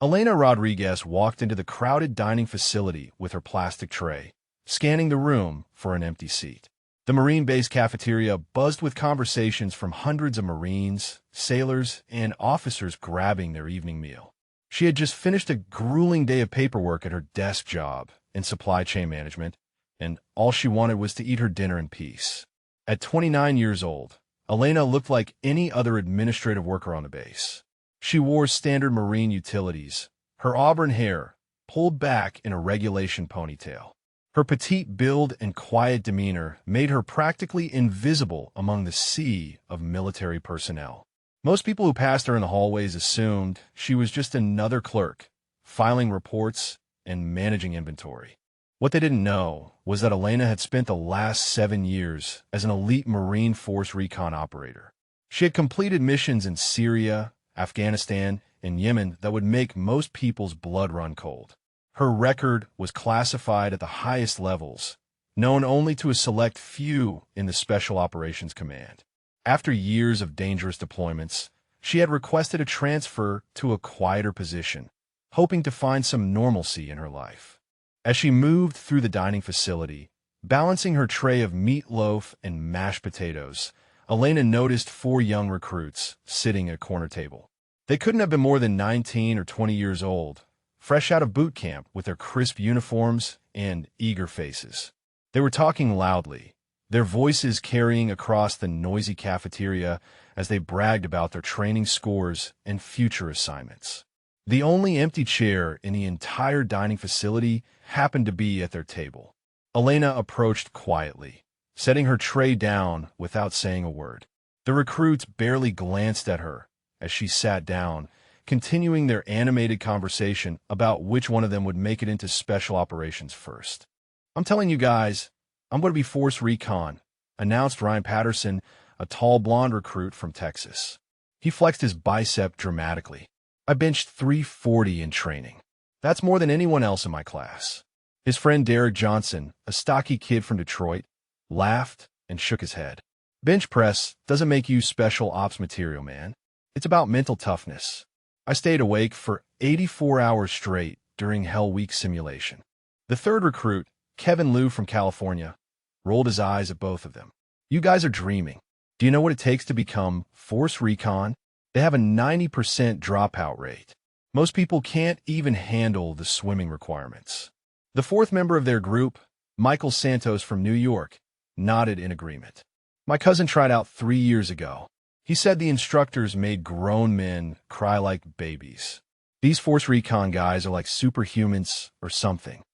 Elena Rodriguez walked into the crowded dining facility with her plastic tray, scanning the room for an empty seat. The Marine base cafeteria buzzed with conversations from hundreds of Marines, sailors, and officers grabbing their evening meal. She had just finished a grueling day of paperwork at her desk job in supply chain management, and all she wanted was to eat her dinner in peace. At 29 years old, Elena looked like any other administrative worker on the base. She wore standard Marine utilities, her auburn hair pulled back in a regulation ponytail. Her petite build and quiet demeanor made her practically invisible among the sea of military personnel. Most people who passed her in the hallways assumed she was just another clerk, filing reports and managing inventory. What they didn't know was that Elena had spent the last 7 years as an elite Marine Force recon operator. She had completed missions in Syria, Afghanistan, and Yemen that would make most people's blood run cold. Her record was classified at the highest levels, known only to a select few in the Special Operations Command. After years of dangerous deployments, she had requested a transfer to a quieter position, hoping to find some normalcy in her life. As she moved through the dining facility, balancing her tray of meatloaf and mashed potatoes, Elena noticed 4 young recruits sitting at a corner table. They couldn't have been more than 19 or 20 years old, fresh out of boot camp with their crisp uniforms and eager faces. They were talking loudly, their voices carrying across the noisy cafeteria as they bragged about their training scores and future assignments. The only empty chair in the entire dining facility happened to be at their table. Elena approached quietly, setting her tray down without saying a word. The recruits barely glanced at her as she sat down, continuing their animated conversation about which one of them would make it into Special Operations first. "I'm telling you guys, I'm going to be Force Recon," announced Ryan Patterson, a tall blonde recruit from Texas. He flexed his bicep dramatically. "I benched 340 in training. That's more than anyone else in my class." His friend Derek Johnson, a stocky kid from Detroit, laughed and shook his head. "Bench press doesn't make you special ops material, man. It's about mental toughness. I stayed awake for 84 hours straight during Hell Week simulation." The third recruit, Kevin Liu from California, rolled his eyes at both of them. "You guys are dreaming. Do you know what it takes to become Force Recon? They have a 90% dropout rate. Most people can't even handle the swimming requirements." The fourth member of their group, Michael Santos from New York, nodded in agreement. "My cousin tried out 3 years ago. He said the instructors made grown men cry like babies. These Force Recon guys are like superhumans or something."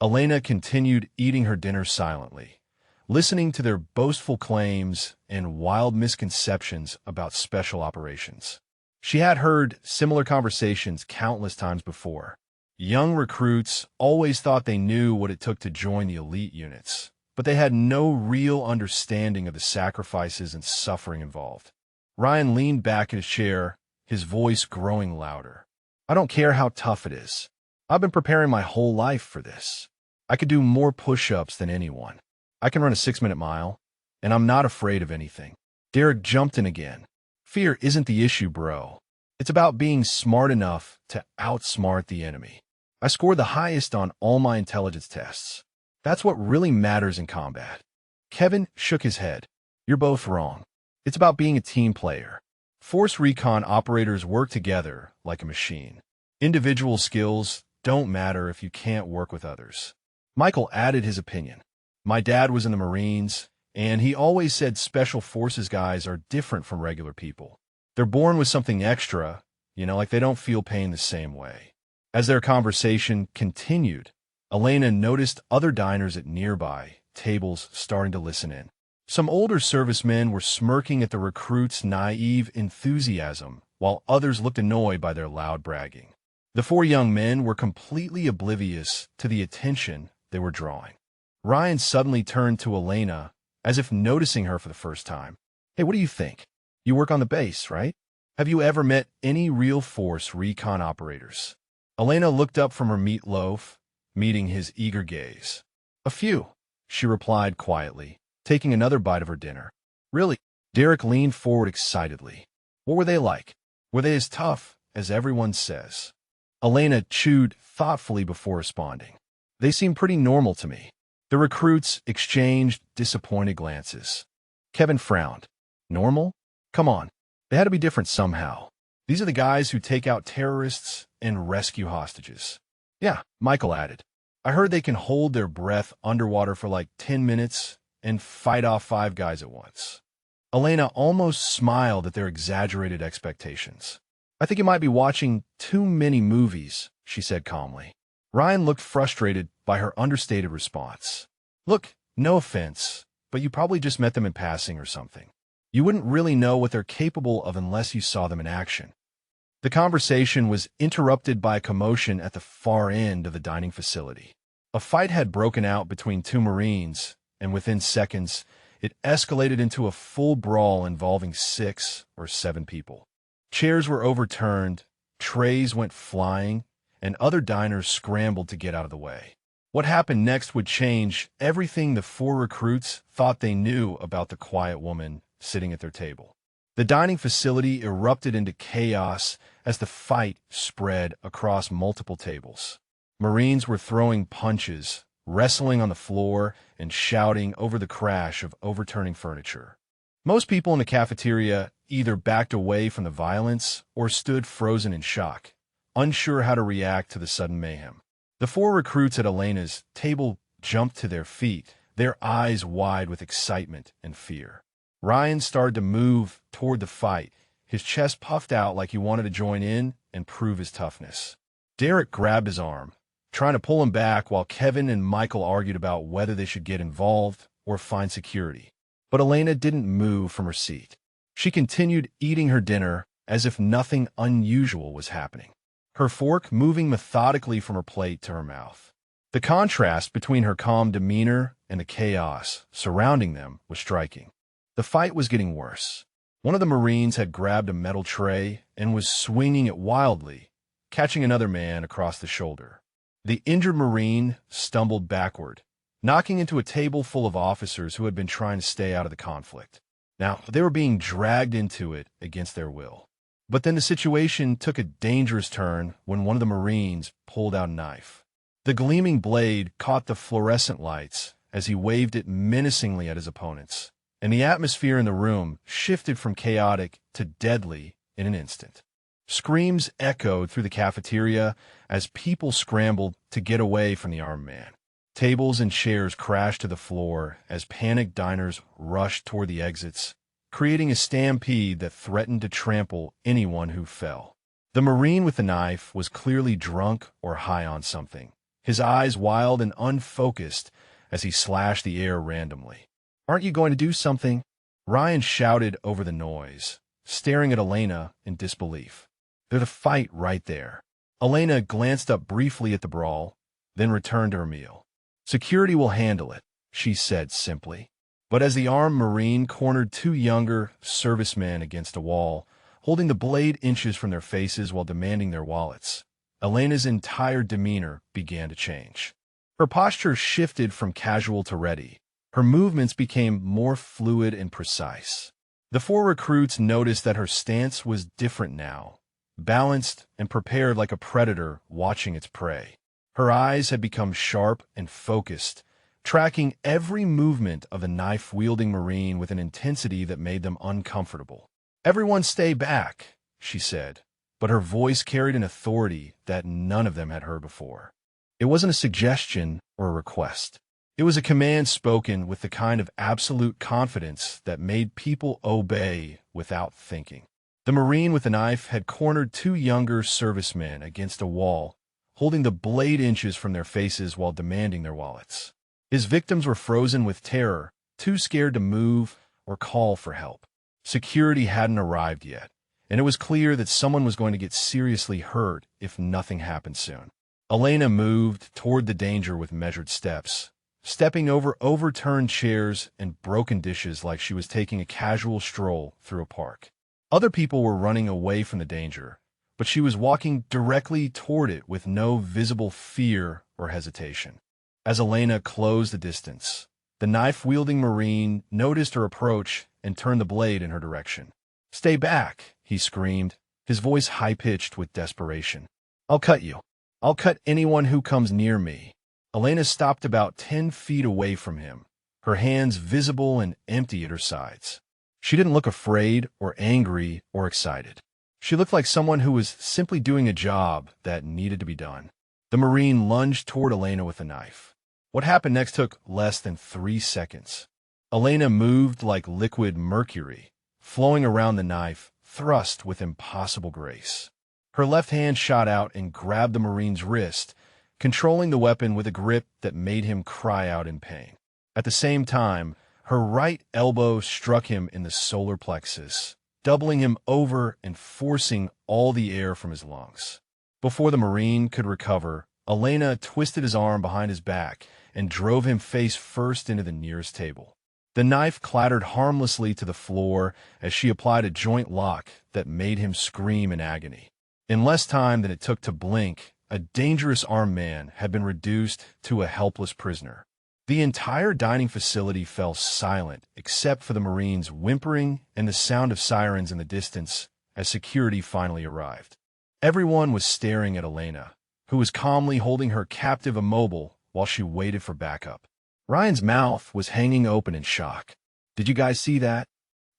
Elena continued eating her dinner silently, listening to their boastful claims and wild misconceptions about special operations. She had heard similar conversations countless times before. Young recruits always thought they knew what it took to join the elite units, but they had no real understanding of the sacrifices and suffering involved. Ryan leaned back in his chair, his voice growing louder. "I don't care how tough it is. I've been preparing my whole life for this. I could do more push-ups than anyone. I can run a 6-minute mile, and I'm not afraid of anything." Derek jumped in again. "Fear isn't the issue, bro. It's about being smart enough to outsmart the enemy. I scored the highest on all my intelligence tests. That's what really matters in combat." Kevin shook his head. "You're both wrong. It's about being a team player. Force Recon operators work together like a machine. Individual skills don't matter if you can't work with others." Michael added his opinion. "My dad was in the Marines, and he always said Special Forces guys are different from regular people. They're born with something extra, like they don't feel pain the same way." As their conversation continued, Elena noticed other diners at nearby tables starting to listen in. Some older servicemen were smirking at the recruits' naive enthusiasm, while others looked annoyed by their loud bragging. The 4 young men were completely oblivious to the attention they were drawing. Ryan suddenly turned to Elena, as if noticing her for the first time. "Hey, what do you think? You work on the base, right? Have you ever met any real Force Recon operators?" Elena looked up from her meatloaf, meeting his eager gaze. "A few," she replied quietly, taking another bite of her dinner. "Really?" Derek leaned forward excitedly. "What were they like? Were they as tough as everyone says?" Elena chewed thoughtfully before responding. They seem pretty normal to me. The recruits exchanged disappointed glances. Kevin frowned. Normal? Come on. They had to be different somehow. These are the guys who take out terrorists and rescue hostages. Yeah, Michael added. I heard they can hold their breath underwater for like 10 minutes and fight off 5 guys at once. Elena almost smiled at their exaggerated expectations. I think you might be watching too many movies, she said calmly. Ryan looked frustrated by her understated response. Look, no offense, but you probably just met them in passing or something. You wouldn't really know what they're capable of unless you saw them in action. The conversation was interrupted by a commotion at the far end of the dining facility. A fight had broken out between 2 Marines, and within seconds, it escalated into a full brawl involving 6 or 7 people. Chairs were overturned, trays went flying, and other diners scrambled to get out of the way. What happened next would change everything the 4 recruits thought they knew about the quiet woman sitting at their table. The dining facility erupted into chaos as the fight spread across multiple tables. Marines were throwing punches, wrestling on the floor, and shouting over the crash of overturning furniture. Most people in the cafeteria either backed away from the violence or stood frozen in shock, unsure how to react to the sudden mayhem. The 4 recruits at Elena's table jumped to their feet, their eyes wide with excitement and fear. Ryan started to move toward the fight, his chest puffed out like he wanted to join in and prove his toughness. Derek grabbed his arm, trying to pull him back while Kevin and Michael argued about whether they should get involved or find security. But Elena didn't move from her seat. She continued eating her dinner as if nothing unusual was happening, her fork moving methodically from her plate to her mouth. The contrast between her calm demeanor and the chaos surrounding them was striking. The fight was getting worse. One of the Marines had grabbed a metal tray and was swinging it wildly, catching another man across the shoulder. The injured Marine stumbled backward, knocking into a table full of officers who had been trying to stay out of the conflict. Now, they were being dragged into it against their will. But then the situation took a dangerous turn when one of the Marines pulled out a knife. The gleaming blade caught the fluorescent lights as he waved it menacingly at his opponents, and the atmosphere in the room shifted from chaotic to deadly in an instant. Screams echoed through the cafeteria as people scrambled to get away from the armed man. Tables and chairs crashed to the floor as panicked diners rushed toward the exits, creating a stampede that threatened to trample anyone who fell. The Marine with the knife was clearly drunk or high on something, his eyes wild and unfocused as he slashed the air randomly. "Aren't you going to do something?" Ryan shouted over the noise, staring at Elena in disbelief. There's a fight right there. Elena glanced up briefly at the brawl, then returned to her meal. "Security will handle it," she said simply. But as the armed Marine cornered 2 younger servicemen against a wall, holding the blade inches from their faces while demanding their wallets, Elena's entire demeanor began to change. Her posture shifted from casual to ready. Her movements became more fluid and precise. The 4 recruits noticed that her stance was different now, balanced and prepared like a predator watching its prey. Her eyes had become sharp and focused, tracking every movement of the knife-wielding Marine with an intensity that made them uncomfortable. "Everyone stay back," she said, but her voice carried an authority that none of them had heard before. It wasn't a suggestion or a request. It was a command spoken with the kind of absolute confidence that made people obey without thinking. The Marine with the knife had cornered 2 younger servicemen against a wall, holding the blade inches from their faces while demanding their wallets. His victims were frozen with terror, too scared to move or call for help. Security hadn't arrived yet, and it was clear that someone was going to get seriously hurt if nothing happened soon. Elena moved toward the danger with measured steps, stepping over overturned chairs and broken dishes like she was taking a casual stroll through a park. Other people were running away from the danger, but she was walking directly toward it with no visible fear or hesitation. As Elena closed the distance, the knife-wielding Marine noticed her approach and turned the blade in her direction. "Stay back," he screamed, his voice high-pitched with desperation. I'll cut you. I'll cut anyone who comes near me. Elena stopped about 10 feet away from him, her hands visible and empty at her sides. She didn't look afraid or angry or excited. She looked like someone who was simply doing a job that needed to be done. The Marine lunged toward Elena with a knife. What happened next took less than 3 seconds. Elena moved like liquid mercury, flowing around the knife, thrust with impossible grace. Her left hand shot out and grabbed the Marine's wrist, controlling the weapon with a grip that made him cry out in pain. At the same time, her right elbow struck him in the solar plexus, doubling him over and forcing all the air from his lungs. Before the Marine could recover, Elena twisted his arm behind his back and drove him face first into the nearest table. The knife clattered harmlessly to the floor as she applied a joint lock that made him scream in agony. In less time than it took to blink, a dangerous armed man had been reduced to a helpless prisoner. The entire dining facility fell silent except for the Marine's whimpering and the sound of sirens in the distance as security finally arrived. Everyone was staring at Elena, who was calmly holding her captive immobile while she waited for backup. Ryan's mouth was hanging open in shock. "Did you guys see that?"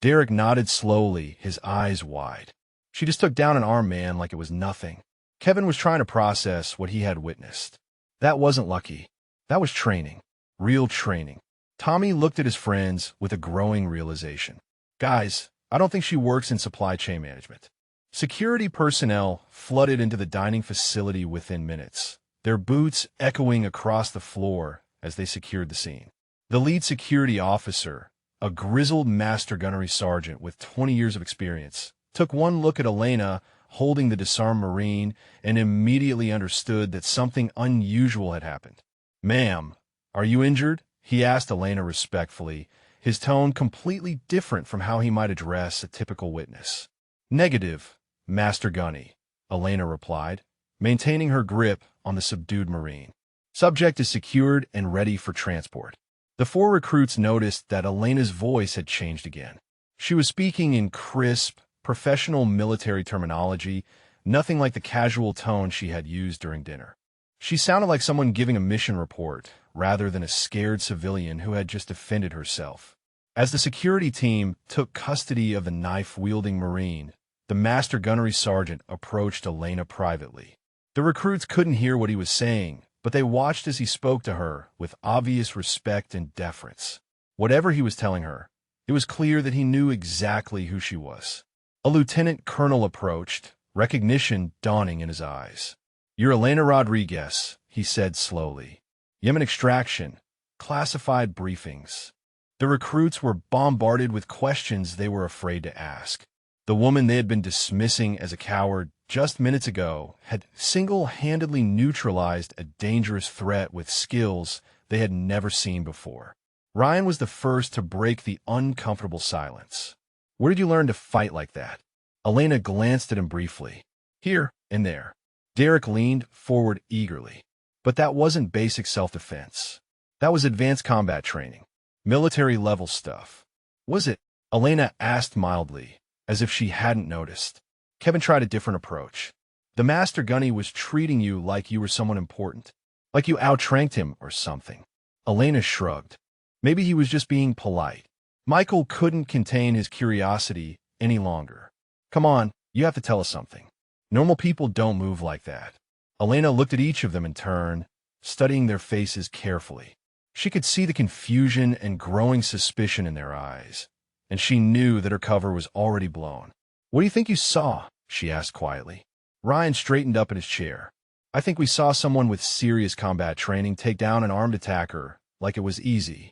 Derek nodded slowly, his eyes wide. She just took down an armed man like it was nothing. Kevin was trying to process what he had witnessed. That wasn't lucky. That was training. Real training. Tommy looked at his friends with a growing realization. "Guys, I don't think she works in supply chain management." Security personnel flooded into the dining facility within minutes, their boots echoing across the floor as they secured the scene. The lead security officer, a grizzled master gunnery sergeant with 20 years of experience, took one look at Elena holding the disarmed Marine and immediately understood that something unusual had happened. "Ma'am, are you injured?" he asked Elena respectfully, his tone completely different from how he might address a typical witness. "Negative, Master Gunny," Elena replied, maintaining her grip on the subdued Marine. "Subject is secured and ready for transport." The 4 recruits noticed that Elena's voice had changed again. She was speaking in crisp, professional military terminology, nothing like the casual tone she had used during dinner. She sounded like someone giving a mission report, rather than a scared civilian who had just defended herself. As the security team took custody of the knife-wielding Marine, the master gunnery sergeant approached Elena privately. The recruits couldn't hear what he was saying, but they watched as he spoke to her with obvious respect and deference. Whatever he was telling her, it was clear that he knew exactly who she was. A lieutenant colonel approached, recognition dawning in his eyes. "You're Elena Rodriguez," he said slowly. "Yemen extraction, classified briefings." The recruits were bombarded with questions they were afraid to ask. The woman they had been dismissing as a coward just minutes ago had single-handedly neutralized a dangerous threat with skills they had never seen before. Ryan was the first to break the uncomfortable silence. "Where did you learn to fight like that?" Elena glanced at him briefly. "Here and there." Derek leaned forward eagerly. "But that wasn't basic self-defense. That was advanced combat training. Military-level stuff." "Was it?" Elena asked mildly, as if she hadn't noticed. Kevin tried a different approach. "The master gunny was treating you like you were someone important. Like you outranked him or something." Elena shrugged. Maybe he was just being polite. Michael couldn't contain his curiosity any longer. "Come on, you have to tell us something. Normal people don't move like that." Elena looked at each of them in turn, studying their faces carefully. She could see the confusion and growing suspicion in their eyes, and she knew that her cover was already blown. "What do you think you saw?" she asked quietly. Ryan straightened up in his chair. "I think we saw someone with serious combat training take down an armed attacker like it was easy."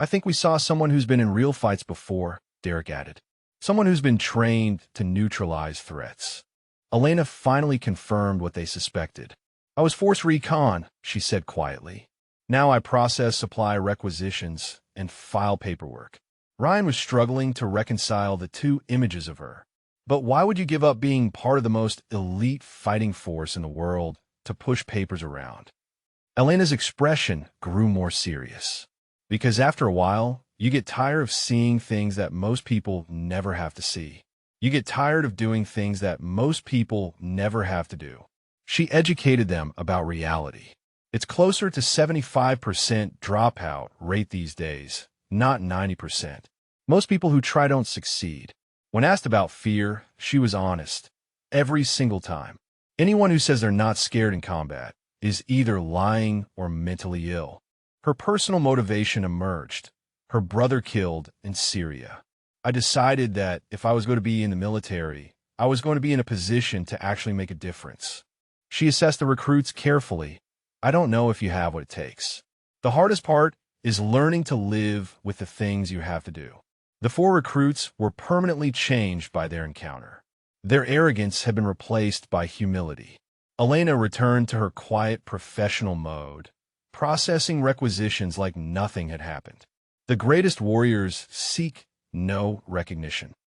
"I think we saw someone who's been in real fights before," Derek added. "Someone who's been trained to neutralize threats." Elena finally confirmed what they suspected. "I was force recon," she said quietly. "Now I process supply requisitions and file paperwork." Ryan was struggling to reconcile the 2 images of her. But why would you give up being part of the most elite fighting force in the world to push papers around? Elena's expression grew more serious. "Because after a while, you get tired of seeing things that most people never have to see. You get tired of doing things that most people never have to do." She educated them about reality. It's closer to 75% dropout rate these days, not 90%. Most people who try don't succeed. When asked about fear, she was honest. Every single time. Anyone who says they're not scared in combat is either lying or mentally ill. Her personal motivation emerged. Her brother killed in Syria. I decided that if I was going to be in the military, I was going to be in a position to actually make a difference. She assessed the recruits carefully. I don't know if you have what it takes. The hardest part is learning to live with the things you have to do. The 4 recruits were permanently changed by their encounter. Their arrogance had been replaced by humility. Elena returned to her quiet professional mode, processing requisitions like nothing had happened. The greatest warriors seek no recognition.